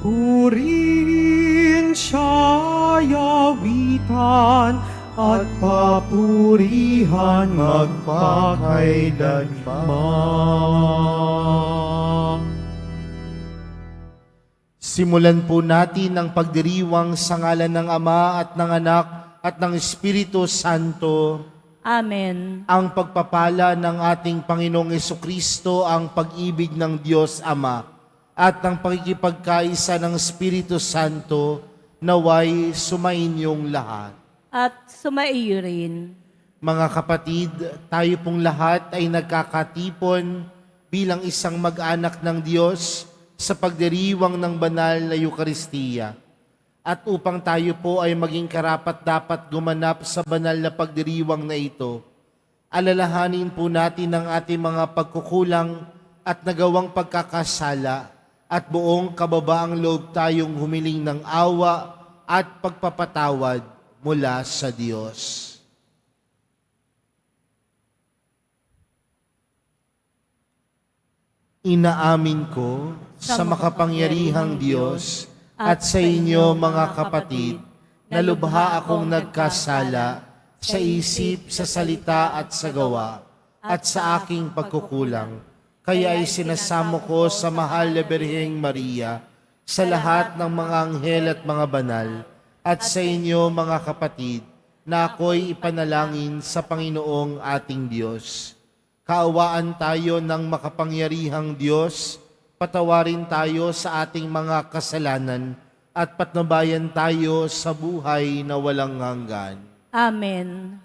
Purihin siya yawitan at papurihan magpakailanman. Simulan po natin ang pagdiriwang sa ngalan ng Ama at ng Anak at ng Espiritu Santo. Amen. Ang pagpapala ng ating Panginoong Jesucristo, ang pag-ibig ng Diyos Ama, at ang pakikipagkaisa ng Espiritu Santo, naway sumainyong lahat. At sumaiyo rin. Mga kapatid, tayo pong lahat ay nagkakatipon bilang isang mag-anak ng Diyos sa pagdiriwang ng banal na Eukaristiya. At upang tayo po ay maging karapat-dapat gumanap sa banal na pagdiriwang na ito, alalahanin po natin ang ating mga pagkukulang at nagawang pagkakasala at buong kababaang loob tayong humiling ng awa at pagpapatawad mula sa Diyos. Inaamin ko sa makapangyarihang Diyos at sa inyo mga kapatid na lubha akong nagkasala sa isip, sa salita at sa gawa at sa aking pagkukulang. Kaya ay sinasamo ko sa mahal na Birheng Maria, sa lahat ng mga anghel at mga banal, at sa inyo mga kapatid, na ako'y ipanalangin sa Panginoong ating Diyos. Kaawaan tayo ng makapangyarihang Diyos, patawarin tayo sa ating mga kasalanan, at patnubayan tayo sa buhay na walang hanggan. Amen.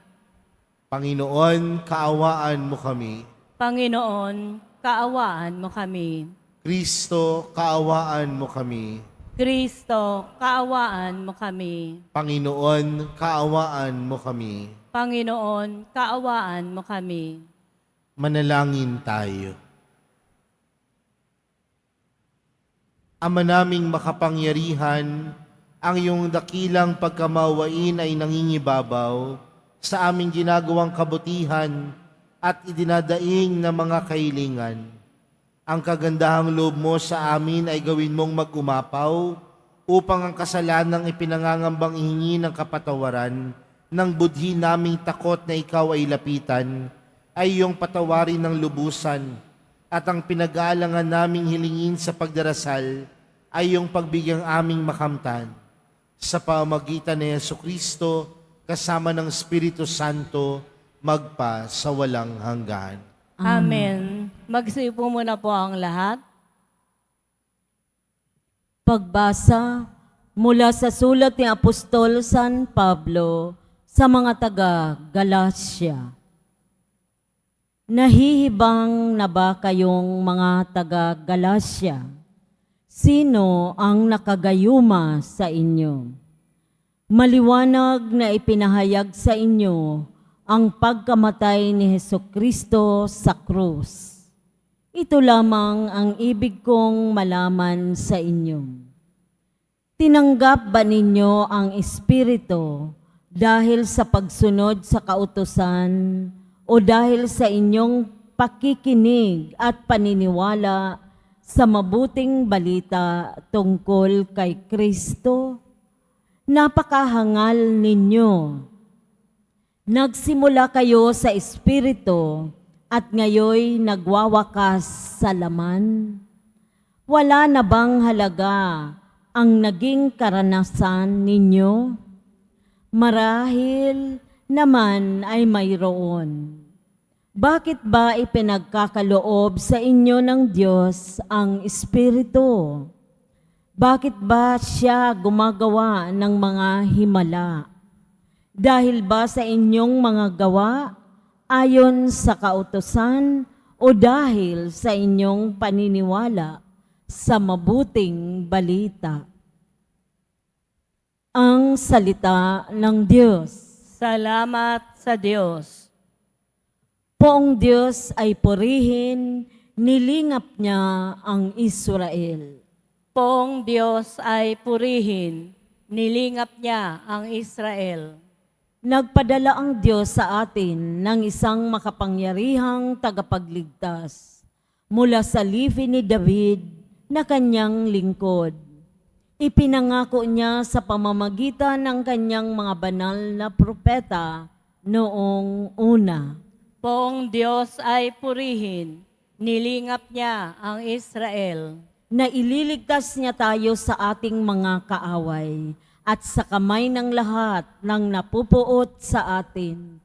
Panginoon, kaawaan mo kami. Panginoon, kaawaan mo kami. Kristo, kaawaan mo kami. Kristo, kaawaan mo kami. Panginoon, kaawaan mo kami. Panginoon, kaawaan mo kami. Manalangin tayo. Ama naming makapangyarihan, ang iyong dakilang pagkamawain ay nangingibabaw sa aming ginagawang kabutihan at idinadaing na mga kahilingan. Ang kagandahang loob mo sa amin ay gawin mong mag-umapaw upang ang kasalanang ipinangangambang ihingi ng kapatawaran ng budhi naming takot na ikaw ay lapitan ay iyong patawarin ng lubusan, at ang pinag-aalangan naming hilingin sa pagdarasal ay iyong pagbigyang aming makamtan. Sa pamamagitan ni Jesucristo, kasama ng Espiritu Santo, magpa sa walang hanggan. Amen. Magsipo muna po ang lahat. Pagbasa mula sa sulat ni Apostol San Pablo sa mga taga-Galacia. Nahihibang na ba kayong mga taga-Galacia? Sino ang nakagayuma sa inyo? Maliwanag na ipinahayag sa inyo ang pagkamatay ni Hesukristo sa krus. Ito lamang ang ibig kong malaman sa inyo. Tinanggap ba ninyo ang Espiritu dahil sa pagsunod sa kautusan o dahil sa inyong pakikinig at paniniwala sa mabuting balita tungkol kay Kristo? Napakahangal ninyo. Nagsimula kayo sa Espiritu at ngayoy nagwawakas sa laman. Wala na bang halaga ang naging karanasan ninyo? Marahil naman ay mayroon. Bakit ba ipinagkakaloob sa inyo ng Diyos ang Espiritu? Bakit ba siya gumagawa ng mga himala? Dahil ba sa inyong mga gawa ayon sa kautusan o dahil sa inyong paniniwala sa mabuting balita? Ang salita ng Diyos. Salamat sa Diyos. Poong Diyos ay purihin, nilingap niya ang Israel. Poong Diyos ay purihin, nilingap niya ang Israel. Nagpadala ang Diyos sa atin ng isang makapangyarihang tagapagligtas mula sa lifi ni David na kanyang lingkod. Ipinangako niya sa pamamagitan ng kanyang mga banal na propeta noong una. Poong Diyos ay purihin, nilingap niya ang Israel. Na ililigtas niya tayo sa ating mga kaaway at sa kamay ng lahat ng napupuot sa atin.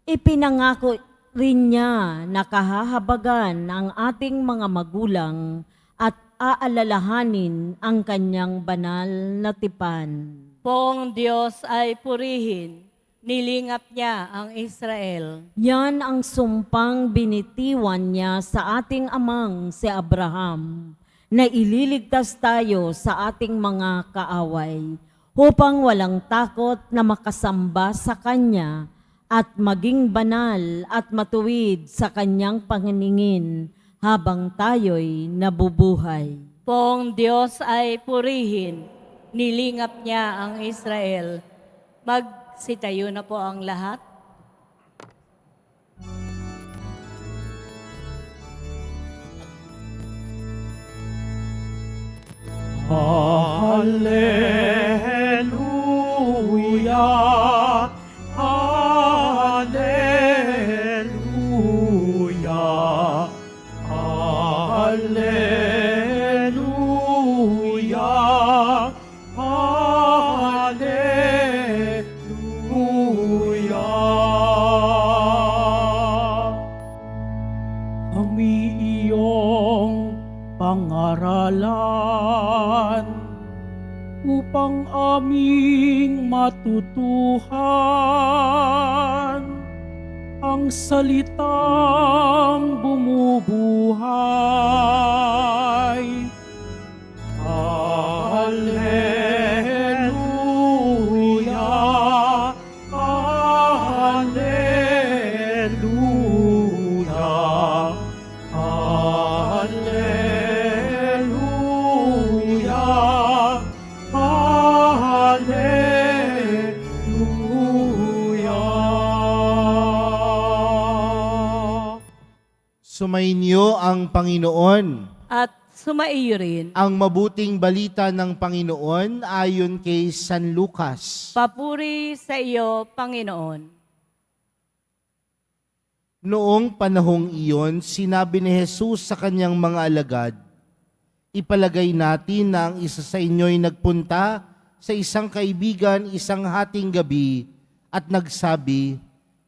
Ipinangako rin niya na kahahabagan ang ating mga magulang at aalalahanin ang kanyang banal na tipan. Poong Diyos ay purihin, nilingap niya ang Israel. Yan ang sumpang binitiwan niya sa ating amang si Abraham, na ililigtas tayo sa ating mga kaaway, upang walang takot na makasamba sa Kanya at maging banal at matuwid sa Kanyang panginingin habang tayo'y nabubuhay. Poong Diyos ay purihin, nilingap niya ang Israel. Magsitayo na po ang lahat. Hallelujah, Hallelujah, Hallelujah, Hallelujah. Kami iyong pangaralan upang aming matutuhan ang salitang bumubuhay. Hallelujah, Hallelujah, Hallelujah, Hallelujah. Sumainyo ang Panginoon. At sumaiyo rin. Ang mabuting balita ng Panginoon ayon kay San Lucas. Papuri sa iyo, Panginoon. Noong panahong iyon, sinabi ni Jesus sa kanyang mga alagad, "Ipalagay natin na ang isa sa inyo'y nagpunta sa isang kaibigan isang hating gabi at nagsabi,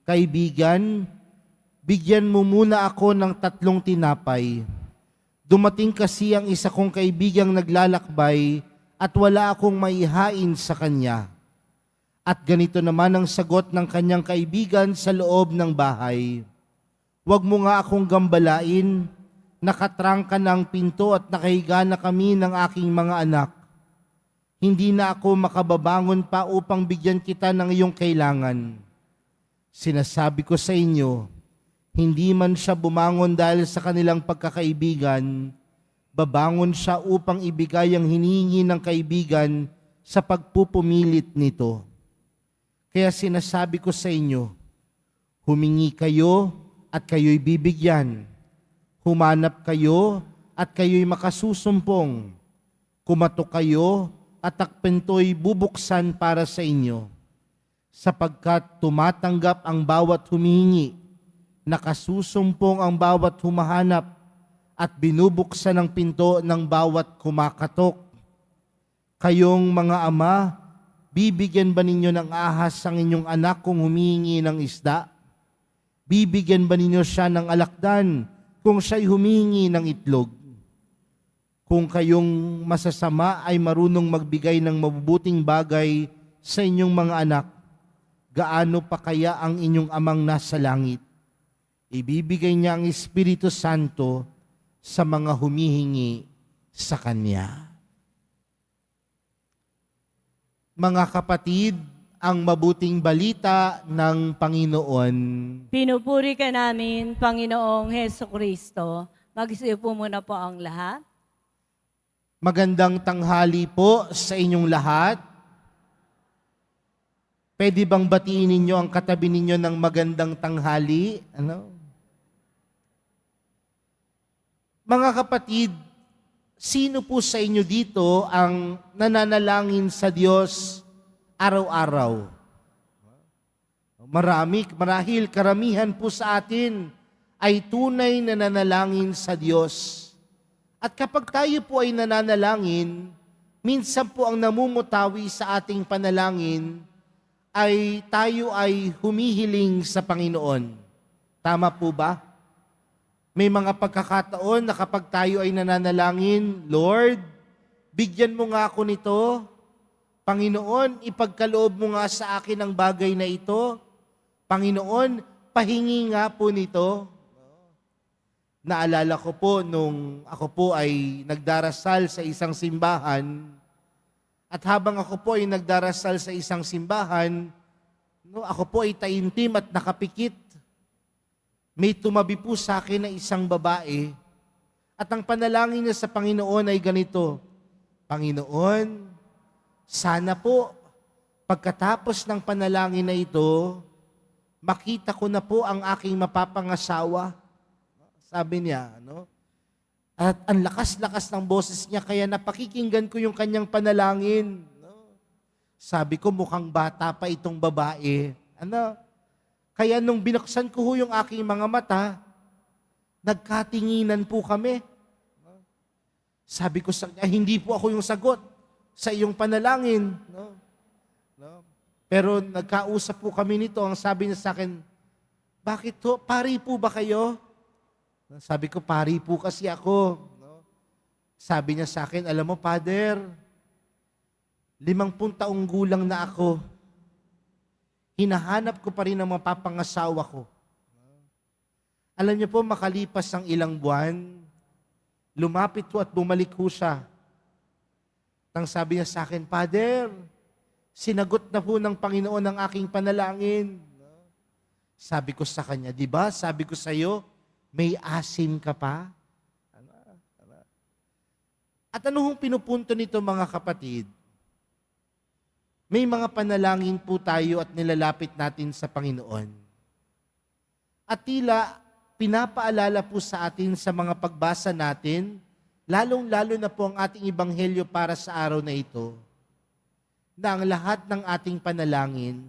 'Kaibigan, bigyan mo muna ako ng 3 tinapay. Dumating kasi ang isa kong kaibigang naglalakbay at wala akong maihain sa kanya.' At ganito naman ang sagot ng kanyang kaibigan sa loob ng bahay, 'Wag mo nga akong gambalain, nakatrangka na ang pinto at nakahiga na kami ng aking mga anak. Hindi na ako makababangon pa upang bigyan kita ng iyong kailangan. Sinasabi ko sa inyo, hindi man siya bumangon dahil sa kanilang pagkakaibigan, babangon siya upang ibigay ang hinihingi ng kaibigan sa pagpupumilit nito. Kaya sinasabi ko sa inyo, humingi kayo at kayo'y bibigyan. Humanap kayo at kayo'y makasusumpong. Kumatok kayo at ang pinto'y bubuksan para sa inyo. Sapagkat tumatanggap ang bawat humihingi, nakasusumpong ang bawat humahanap, at binubuksan ang pinto ng bawat kumakatok. Kayong mga ama, bibigyan ba ninyo ng ahas ang inyong anak kung humihingi ng isda? Bibigyan ba ninyo siya ng alakdan kung siya'y humingi ng itlog? Kung kayong masasama ay marunong magbigay ng mabubuting bagay sa inyong mga anak, gaano pa kaya ang inyong amang nasa langit? Ibibigay niya ang Espiritu Santo sa mga humihingi sa Kanya. Mga kapatid, ang mabuting balita ng Panginoon. Pinupuri ka namin, Panginoong Hesukristo. Magsiyo po muna po ang lahat. Magandang tanghali po sa inyong lahat. Pwede bang batiin ninyo ang katabi ninyo ng magandang tanghali? Mga kapatid, sino po sa inyo dito ang nananalangin sa Diyos araw-araw? Marahil karamihan po sa atin ay tunay na nananalangin sa Diyos. At kapag tayo po ay nananalangin, minsan po ang namumutawi sa ating panalangin ay tayo ay humihiling sa Panginoon. Tama po ba? May mga pagkakataon na kapag tayo ay nananalangin, Lord, bigyan mo nga ako nito. Panginoon, ipagkaloob mo nga sa akin ang bagay na ito. Panginoon, pahingi nga po nito. Naalala ko po nung ako po ay nagdarasal sa isang simbahan, at habang ako po ay nagdarasal sa isang simbahan, ako po ay taimtim at nakapikit. May tumabi po sa akin na isang babae, at ang panalangin niya sa Panginoon ay ganito, Panginoon, sana po pagkatapos ng panalangin na ito, makita ko na po ang aking mapapangasawa. Sabi niya, At ang lakas-lakas ng boses niya, kaya napakikinggan ko yung kanyang panalangin. Sabi ko, mukhang bata pa itong babae. Kaya nung binuksan ko yung aking mga mata, nagkatinginan po kami. Sabi ko, hindi po ako yung sagot sa iyong panalangin. Pero nagkausap po kami nito, ang sabi niya sa akin, bakit to? Pari po ba kayo? Sabi ko, pari po kasi ako. Sabi niya sa akin, alam mo, Father, 50 taong gulang na ako. Hinahanap ko pa rin ang mapapangasawa ko. Alam niyo po, makalipas ang ilang buwan, lumapit po at bumalik po siya. Tang sabi niya sa akin, Father, sinagot na po ng Panginoon ang aking panalangin. Sabi ko sa kanya, di ba? Sabi ko sa iyo, may asim ka pa? At ano hong pinupunto nito mga kapatid? May mga panalangin po tayo at nilalapit natin sa Panginoon. At tila pinapaalala po sa atin sa mga pagbasa natin, lalong-lalo na po ang ating ebanghelyo para sa araw na ito, na ang lahat ng ating panalangin,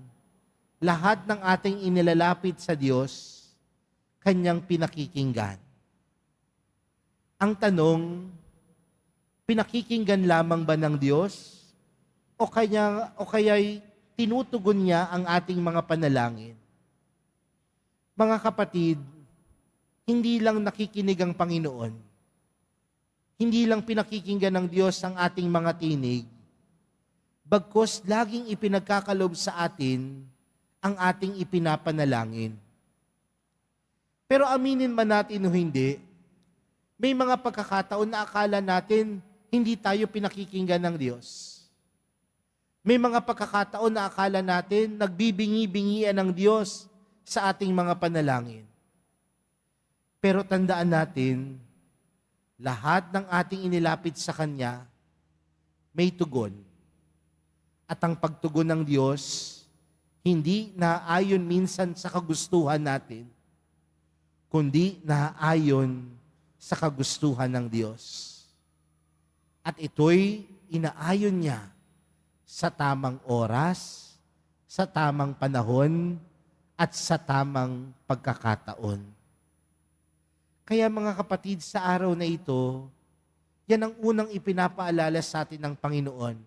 lahat ng ating inilalapit sa Diyos, Kanyang pinakikinggan. Ang tanong, pinakikinggan lamang ba ng Diyos? O kaya'y tinutugon niya ang ating mga panalangin? Mga kapatid, hindi lang nakikinig ang Panginoon. Hindi lang pinakikinggan ng Diyos ang ating mga tinig, bagkus laging ipinagkakalob sa atin ang ating ipinapanalangin. Pero aminin man natin o hindi, may mga pagkakataon na akala natin hindi tayo pinakikinggan ng Diyos. May mga pagkakataon na akala natin nagbibingi-bingian ng Diyos sa ating mga panalangin. Pero tandaan natin, lahat ng ating inilapit sa Kanya, may tugon. At ang pagtugon ng Diyos, hindi naayon minsan sa kagustuhan natin, kundi naayon sa kagustuhan ng Diyos. At ito'y inaayon niya sa tamang oras, sa tamang panahon, at sa tamang pagkakataon. Kaya mga kapatid, sa araw na ito, yan ang unang ipinapaalala sa atin ng Panginoon.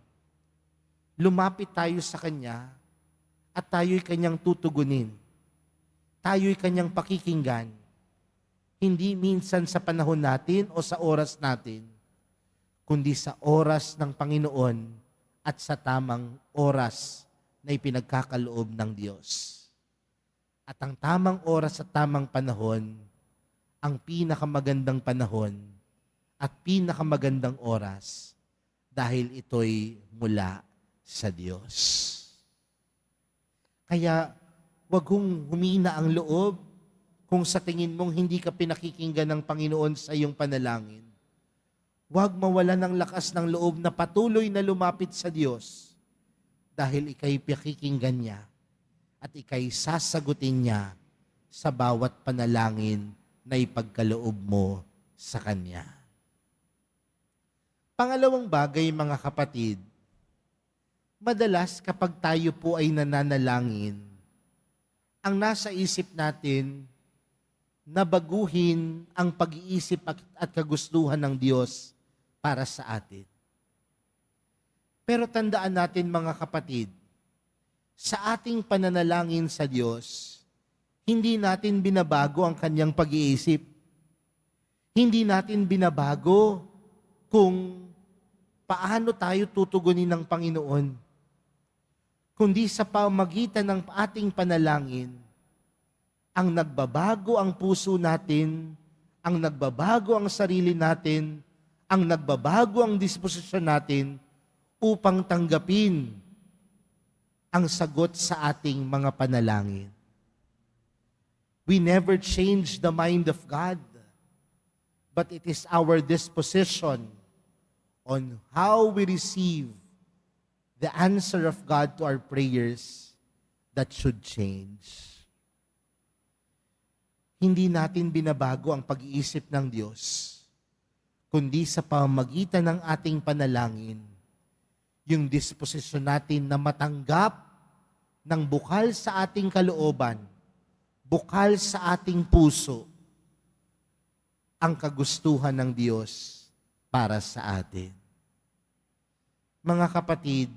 Lumapit tayo sa Kanya at tayo'y Kanyang tutugunin. Tayo'y Kanyang pakikinggan. Hindi minsan sa panahon natin o sa oras natin, kundi sa oras ng Panginoon at sa tamang oras na ipinagkakaloob ng Diyos. At ang tamang oras at tamang panahon, ang pinakamagandang panahon at pinakamagandang oras dahil ito'y mula sa Diyos. Kaya wag hong humina ang loob kung sa tingin mong hindi ka pinakikinggan ng Panginoon sa iyong panalangin. Huwag mawala ng lakas ng loob na patuloy na lumapit sa Diyos dahil ika'y pakikinggan niya at ika'y sasagutin niya sa bawat panalangin na ipagkaloob mo sa Kanya. Pangalawang bagay, mga kapatid, madalas kapag tayo po ay nananalangin, ang nasa isip natin na baguhin ang pag-iisip at kagustuhan ng Diyos para sa atin. Pero tandaan natin, mga kapatid, sa ating pananalangin sa Diyos, hindi natin binabago ang Kanyang pag-iisip. Hindi natin binabago kung paano tayo tutugunin ng Panginoon. Kundi sa pamagitan ng ating panalangin, ang nagbabago ang puso natin, ang nagbabago ang sarili natin, ang nagbabago ang disposisyon natin upang tanggapin ang sagot sa ating mga panalangin. We never change the mind of God, but it is our disposition on how we receive the answer of God to our prayers that should change. Hindi natin binabago ang pag-iisip ng Diyos, kundi sa pamamagitan ng ating panalangin, yung disposisyon natin na matanggap ng bukal sa ating kalooban, bukal sa ating puso, ang kagustuhan ng Diyos para sa atin. Mga kapatid,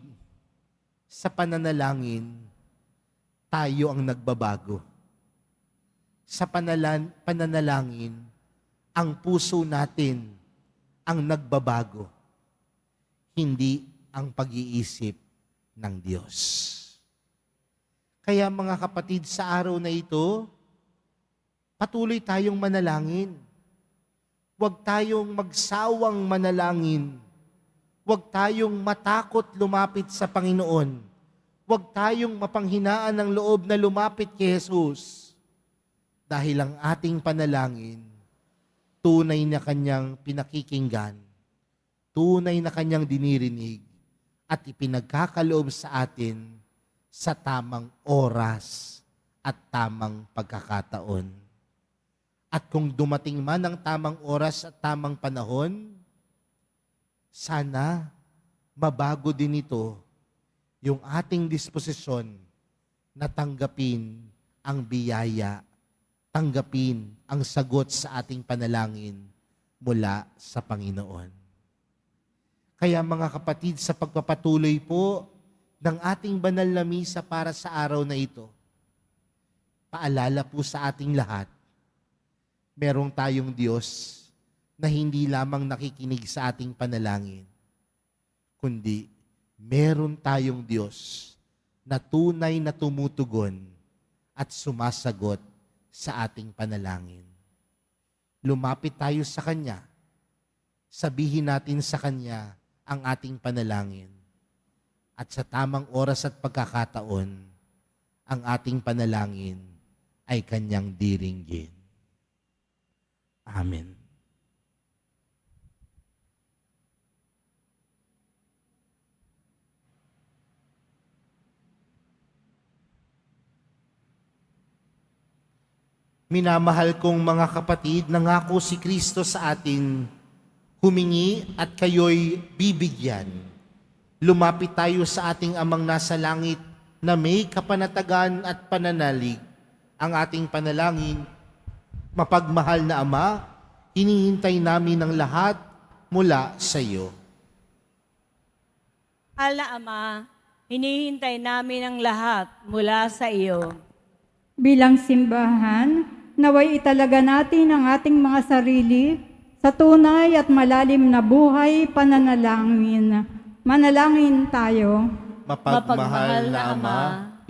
sa pananalangin, tayo ang nagbabago. Sa pananalangin, ang puso natin ang nagbabago, hindi ang pag-iisip ng Diyos. Kaya mga kapatid, sa araw na ito, patuloy tayong manalangin. Huwag tayong magsawang manalangin. Huwag tayong matakot lumapit sa Panginoon. Huwag tayong mapanghinaan ng loob na lumapit kay Jesus. Dahil ang ating panalangin, tunay na Kanyang pinakikinggan, tunay na Kanyang dinirinig, at ipinagkakaloob sa atin sa tamang oras at tamang pagkakataon. At kung dumating man ang tamang oras at tamang panahon, sana mabago din ito yung ating disposisyon na tanggapin ang biyaya, tanggapin ang sagot sa ating panalangin mula sa Panginoon. Kaya mga kapatid, sa pagpapatuloy po ng ating banal na misa para sa araw na ito, paalala po sa ating lahat, merong tayong Diyos na hindi lamang nakikinig sa ating panalangin, kundi meron tayong Diyos na tunay na tumutugon at sumasagot sa ating panalangin. Lumapit tayo sa Kanya, sabihin natin sa Kanya ang ating panalangin, at sa tamang oras at pagkakataon, ang ating panalangin ay Kanyang diringgin. Amen. Minamahal kong mga kapatid, nangako si Kristo sa atin, humingi at kayo'y bibigyan. Lumapit tayo sa ating Amang nasa langit na may kapanatagan at pananalig. Ang ating panalangin, mapagmahal na Ama, hinihintay namin ang lahat mula sa iyo. Mahal na Ama, hinihintay namin ang lahat mula sa iyo. Bilang simbahan, naway italaga natin ang ating mga sarili sa tunay at malalim na buhay pananalangin. Manalangin tayo. Mapagmahal na Ama,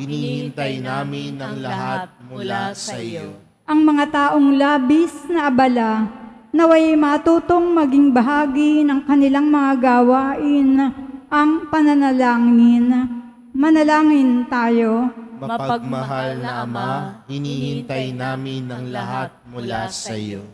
hinihintay namin ang lahat mula sa iyo. Ang mga taong labis na abala, naway matutong maging bahagi ng kanilang mga gawain ang pananalangin. Manalangin tayo. Mapagmahal na Ama, hinihintay namin ang lahat mula sa iyo.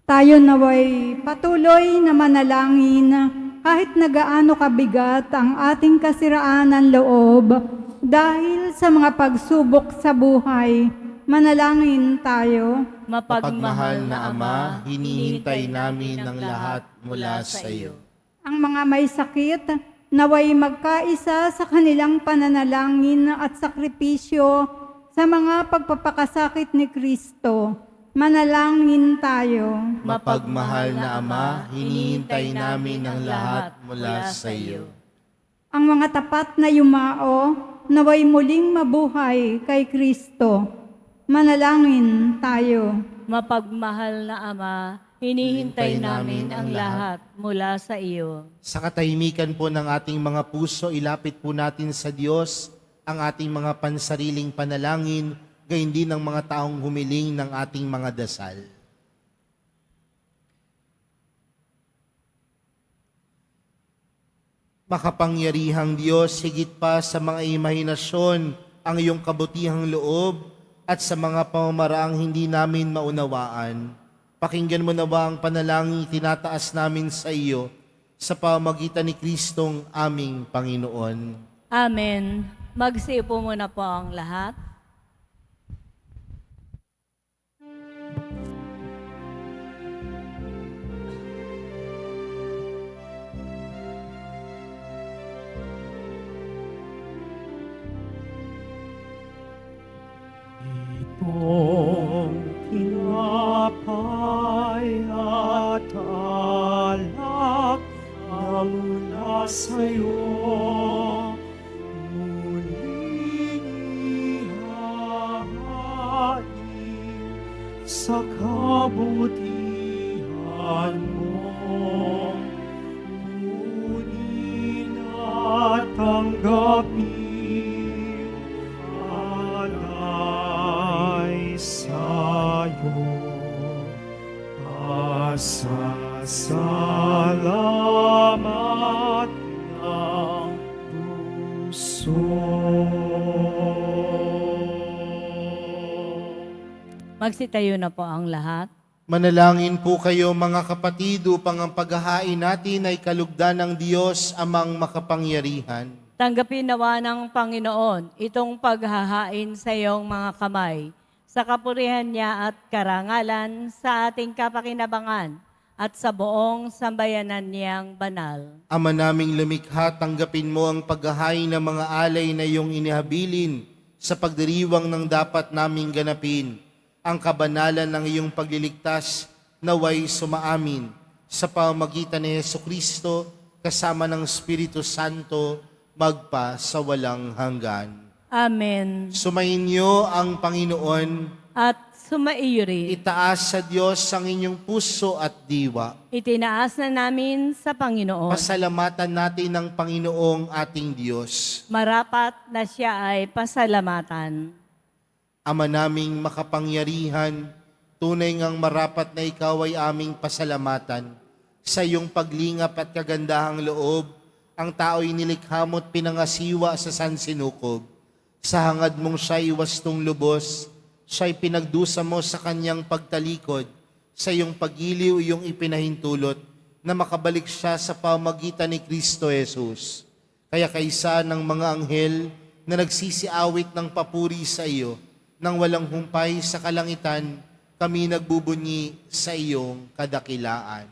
Tayo naway patuloy na manalangin kahit nagaano kabigat ang ating kasiraan ng loob dahil sa mga pagsubok sa buhay. Manalangin tayo. Mapagmahal na Ama, hinihintay namin ang lahat mula sa iyo. Ang mga may sakit, naway magkaisa sa kanilang pananalangin at sakripisyo sa mga pagpapakasakit ni Kristo. Manalangin tayo. Mapagmahal na Ama, hinihintay namin ang lahat mula sa iyo. Ang mga tapat na yumao, naway muling mabuhay kay Kristo. Manalangin tayo. Mapagmahal na Ama, hinihintay namin ang lahat mula sa iyo. Sa katahimikan po ng ating mga puso, ilapit po natin sa Diyos ang ating mga pansariling panalangin, gayon din ng mga taong humiling ng ating mga dasal. Makapangyarihang Diyos, higit pa sa mga imahinasyon ang iyong kabutihang loob at sa mga pamamaraang hindi namin maunawaan. Pakinggan mo na ba ang panalangin tinataas namin sa iyo sa pamamagitan ni Kristong aming Panginoon? Amen. Magsiupo muna po ang lahat. Itong tinapay at alak na mula sa'yo, muling ihahain sa kabutihan mo. Kunin at tanggapin alay sa'yo. Pasasalamat ng puso. Magsitayo na po ang lahat. Manalangin po kayo mga kapatid upang ang paghahain natin ay kalugdan ng Diyos amang makapangyarihan. Tanggapin nawa ng Panginoon itong paghahain sa iyong mga kamay, sa kapurihan niya at karangalan sa ating kapakinabangan at sa buong sambayanan niyang banal. Ama naming lumikha, tanggapin mo ang paghahain ng mga alay na iyong inihabilin sa pagdiriwang ng dapat naming ganapin. Ang kabanalan ng iyong pagliligtas naway sumaamin sa pamamagitan ni Jesucristo kasama ng Espiritu Santo magpa sa walang hanggan. Amen. Sumayin niyo ang Panginoon, At sumaiyo rin. itaas sa Diyos ang inyong puso at diwa. Itinaas na namin sa Panginoon. Pasalamatan natin ang Panginoong ating Diyos. Marapat na siya ay pasalamatan. Ama naming makapangyarihan, tunay ngang marapat na ikaw ay aming pasalamatan. Sa iyong paglingap at kagandahang loob, ang tao'y nilikha mo't pinangasiwa sa sansinukob. Sa hangad mong siya'y wastong lubos, siya'y pinagdusa mo sa kanyang pagtalikod. Sa iyong pagiliw iyong ipinahintulot na makabalik siya sa pamagitan ni Kristo Jesus. Kaya kaisa ng mga anghel na nagsisiawit ng papuri sa iyo, nang walang humpay sa kalangitan, kami nagbubunyi sa iyong kadakilaan.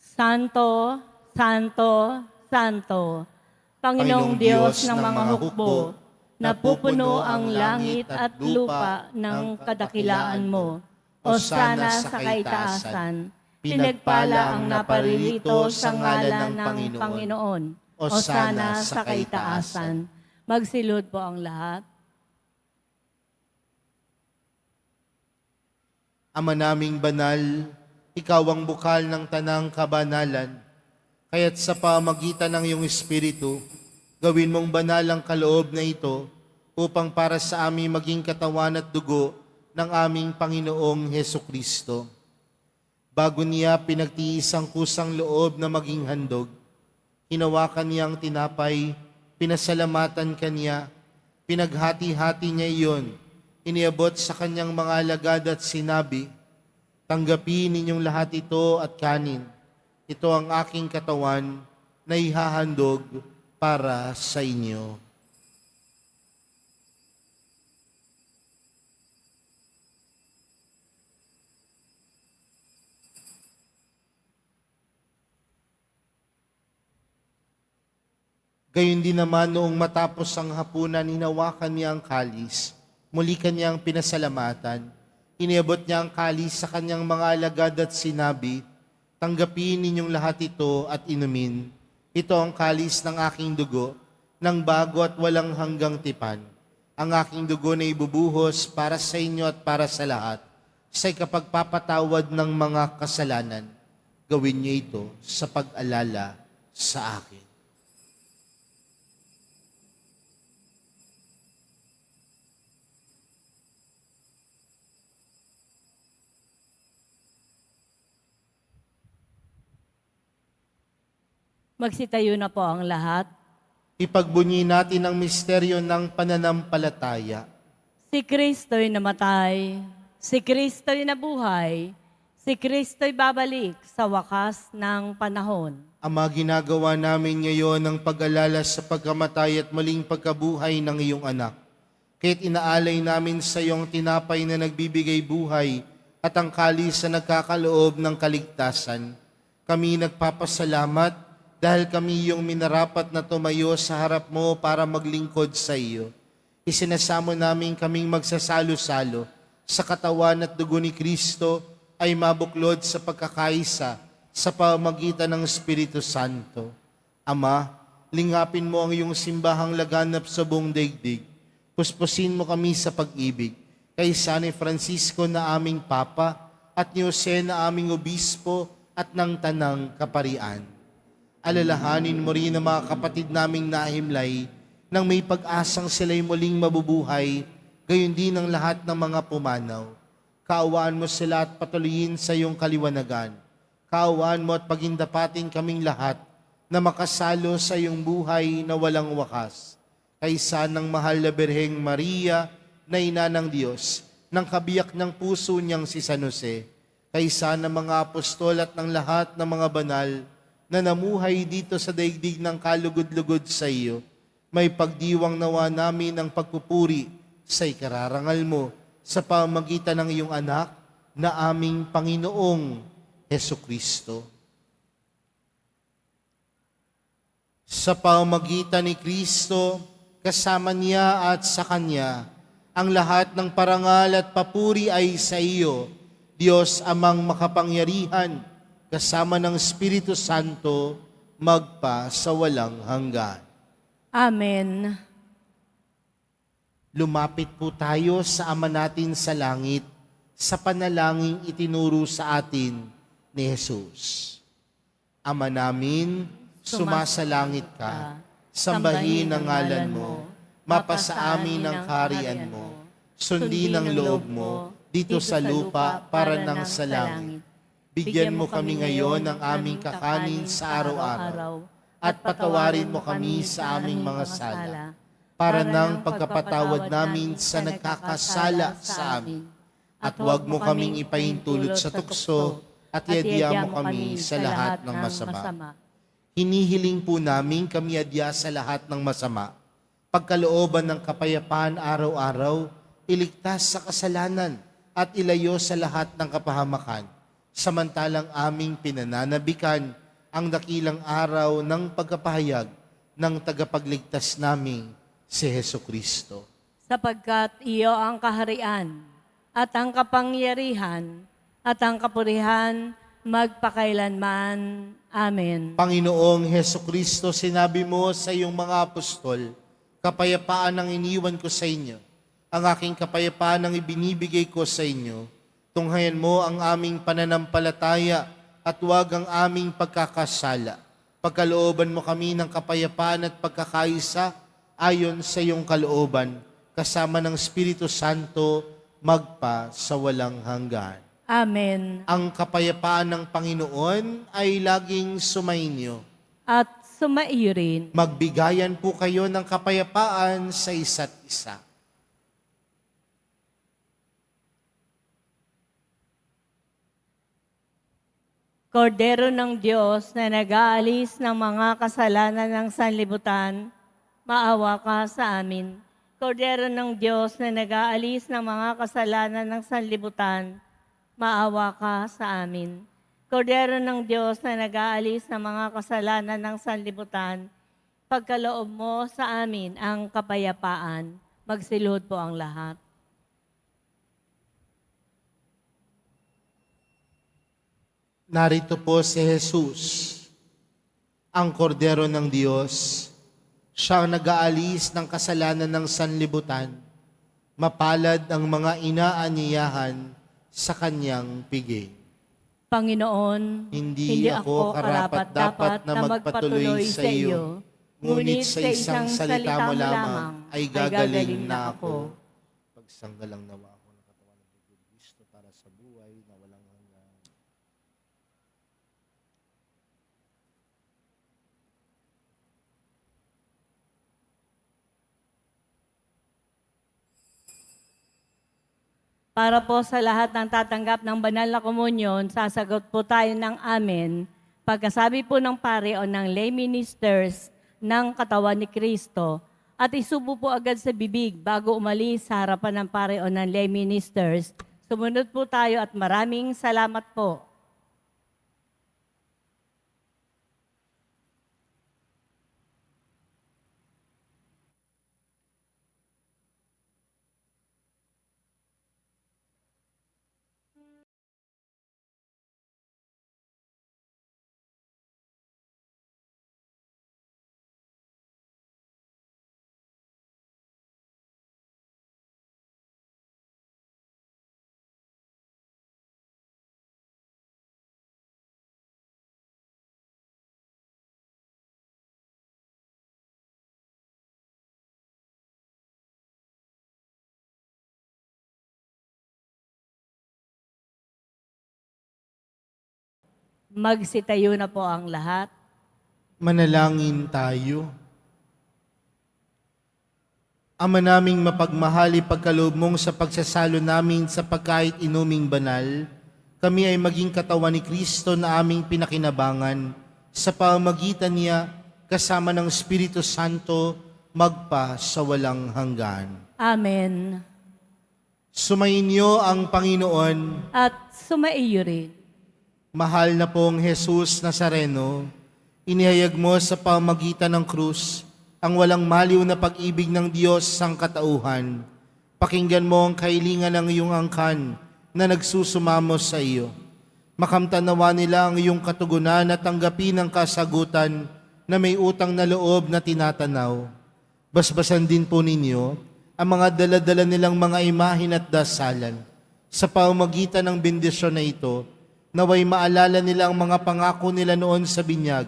Santo, Santo, Santo, Panginoong Diyos ng mga hukbo, napupuno ang langit at lupa ng kadakilaan mo. Hosana sa kaitaasan, pinagpala ang naparirito sa ngalan ng Panginoon. Hosana sa kaitaasan. Magsilod po ang lahat. Ama naming banal, ikaw ang bukal ng tanang kabanalan, kaya't sa pamagitan ng iyong Espiritu, gawin mong banal ang kaloob na ito upang para sa aming maging katawan at dugo ng aming Panginoong Hesukristo. Bago niya pinagtiis ang kusang loob na maging handog, hinawakan niya ang tinapay, pinasalamatan kanya, pinaghati-hati niya iyon, iniabot sa kanyang mga alagad at sinabi, tanggapin ninyong lahat ito at kanin. Ito ang aking katawan na ihahandog para sa inyo. Gayon din naman noong matapos ang hapunan, hinawakan niya ang kalis. Muli kanyang pinasalamatan. Iniabot niya ang kalis sa kanyang mga alagad at sinabi, "Tanggapin ninyong lahat ito at inumin. Ito ang kalis ng aking dugo, ng bago at walang hanggang tipan. Ang aking dugo na ibubuhos para sa inyo at para sa lahat, sa ikapagpapatawad ng mga kasalanan. Gawin niyo ito sa pag-alala sa akin." Magsitayo na po ang lahat. Ipagbunyi natin ang misteryo ng pananampalataya. Si Kristo'y namatay, si Kristo'y nabuhay, si Kristo'y babalik sa wakas ng panahon. Ama, ginagawa namin ngayon ang pag-alala sa pagkamatay at muling pagkabuhay ng iyong anak. Kaya't inaalay namin sa iyong tinapay na nagbibigay buhay at ang kalis na nagkakaloob ng kaligtasan. Kami nagpapasalamat dahil kami iyong minarapat na tumayo sa harap mo para maglingkod sa iyo. Isinasamo namin kaming magsasalo-salo sa katawan at dugo ni Kristo ay mabuklod sa pagkakaisa sa pamamagitan ng Espiritu Santo. Ama, lingapin mo ang iyong simbahang laganap sa buong daigdig. Puspusin mo kami sa pag-ibig. Kay San Francisco na aming Papa at ni Jose na aming Obispo at ng Tanang Kaparian. Alalahanin mo rin ang mga kapatid naming nahimlay nang may pag-asang sila'y muling mabubuhay, gayon din ang lahat ng mga pumanaw. Kaawaan mo sila at patuloyin sa iyong kaliwanagan. Kaawaan mo at pagindapatin kaming lahat na makasalo sa iyong buhay na walang wakas. Kaysa ng mahal na Birheng Maria na ina ng Diyos, ng kabiyak ng puso niyang si San Jose, kaysa ng mga apostol at ng lahat ng mga banal na namuhay dito sa daigdig ng kalugod-lugod sa iyo, may pagdiwang nawa namin ang pagpupuri sa ikararangal mo sa pamamagitan ng iyong anak na aming Panginoong Hesukristo. Sa pamamagitan ni Kristo, kasama niya at sa Kanya, ang lahat ng parangal at papuri ay sa iyo, Diyos amang makapangyarihan, kasama ng Espiritu Santo, magpa sa walang hanggan. Amen. Lumapit po tayo sa Ama natin sa langit, sa panalangin itinuro sa atin ni Jesus. Ama namin, sumasalangit ka, sambahin ang ngalan mo, mapasa amin ang kaharian mo, sundin ang loob mo, dito sa lupa para ng sa langit. Bigyan mo kami ngayon ng aming kakanin sa araw-araw at patawarin mo kami sa aming mga sala para ng pagkapatawad namin sa nagkakasala sa amin. At huwag mo kaming ipahintulot sa tukso at iadya mo kami sa lahat ng masama. Hinihiling po namin kami adya sa lahat ng masama. Pagkalooban ng kapayapaan araw-araw, iligtas sa kasalanan at ilayo sa lahat ng kapahamakan. Samantalang aming pinananabikan ang dakilang araw ng pagkapahayag ng tagapagligtas naming si Hesukristo. Sapagkat iyo ang kaharian at ang kapangyarihan at ang kapurihan magpakailanman. Amen. Panginoong Hesukristo, sinabi mo sa iyong mga apostol, kapayapaan ang iniwan ko sa inyo. Ang aking kapayapaan ang ibinibigay ko sa inyo. Tunghayan mo ang aming pananampalataya at huwag ang aming pagkakasala. Pagkalooban mo kami ng kapayapaan at pagkakaisa ayon sa iyong kalooban, kasama ng Espiritu Santo, magpa sa walang hanggan. Amen. Ang kapayapaan ng Panginoon ay laging sumainyo. At sumaiyo rin. Magbigayan po kayo ng kapayapaan sa isa't isa. Kordero ng Diyos na nag-aalis ng mga kasalanan ng sanlibutan, maawa ka sa amin. Kordero ng Diyos na nag-aalis ng mga kasalanan ng sanlibutan, maawa ka sa amin. Kordero ng Diyos na nag-aalis ng mga kasalanan ng sanlibutan, ipagkaloob mo sa amin ang kapayapaan. Magsiluhod po ang lahat. Narito po si Jesus, ang kordero ng Diyos. Siya ang nag-aalis ng kasalanan ng sanlibutan. Mapalad ang mga inaanyayahan sa kanyang piging. Panginoon, Hindi ako karapat-dapat na magpatuloy sa iyo, ngunit sa isang salita mo lamang ay gagaling na ako. Pagsanggalang nawa ako ng katawan ng Kristo para sa buhay na walang hanggan. Para po sa lahat ng tatanggap ng banal na komunyon, sasagot po tayo ng amen. Pagkasabi po ng pare o ng lay ministers ng katawan ni Kristo, at isubo po agad sa bibig bago umalis sa harapan ng pare o ng lay ministers. Sumunod po tayo at maraming salamat po. Magsitayo na po ang lahat. Manalangin tayo. Ama naming mapagmahal, ipagkaloob mong sa pagsasalo namin sa pagkait inuming banal, kami ay maging katawan ni Kristo na aming pinakinabangan sa pamamagitan niya kasama ng Espiritu Santo magpa sa walang hanggan. Amen. Sumainyo ang Panginoon. At sumaiyo rin. Mahal na pong Jesus Nazareno, inihayag mo sa pamamagitan ng krus ang walang maliw na pag-ibig ng Diyos sang katauhan. Pakinggan mo ang kahilingan ng iyong angkan na nagsusumamo sa iyo. Makamtan nawa nila ang iyong katugunan at tanggapin ang kasagutan na may utang na loob na tinatanaw. Basbasan din po ninyo ang mga daladala nilang mga imahin at dasalan. Sa pamamagitan ng bendisyon na ito, naway maalala nila ang mga pangako nila noon sa binyag,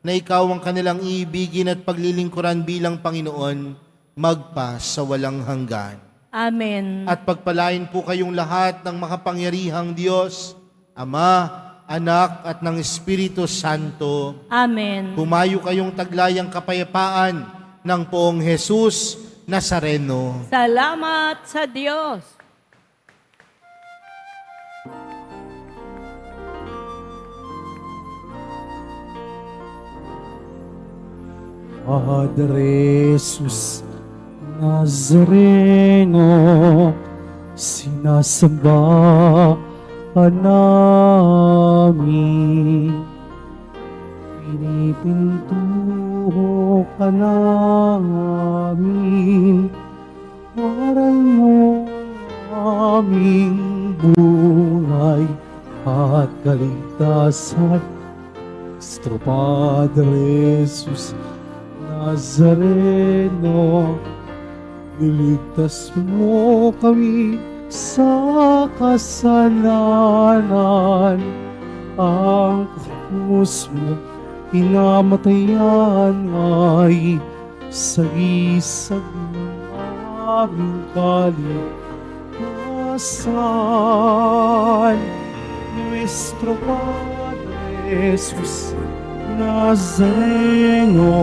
na ikaw ang kanilang iibigin at paglilingkuran bilang Panginoon, magpa sa walang hanggan. Amen. At pagpalain po kayong lahat ng makapangyarihang Diyos, Ama, Anak at ng Espiritu Santo. Amen. Humayo kayong taglayang kapayapaan ng poong Jesus Nazareno. Salamat sa Diyos. Padre Jesus Nazareno, sinasamba ka namin. Pinipintuho ka namin, aral mo aming buhay at kaligtasan. Nuestro Padre Jesus Nazareno, iligtas mo kami sa kasalanan. Ang krus mo pinamatayan ay sagisag ng aming kaligtasan. Nuestro Padre Jesus Nazareno,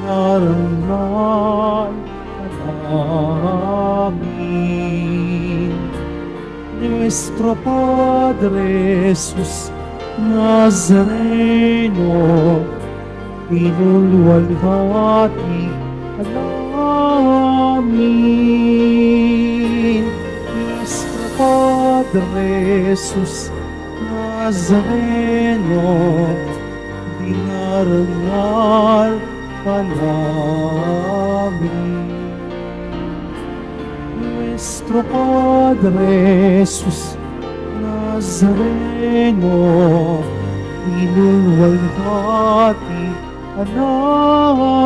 dinarangan ka namin. Nuestro Padre Jesus Nazareno, inulwalhati ka namin. Nuestro Padre Jesus Nazareno, dinarangal ka namin. Nuestro Padre Jesus Nazareno, inuwalhati ka namin.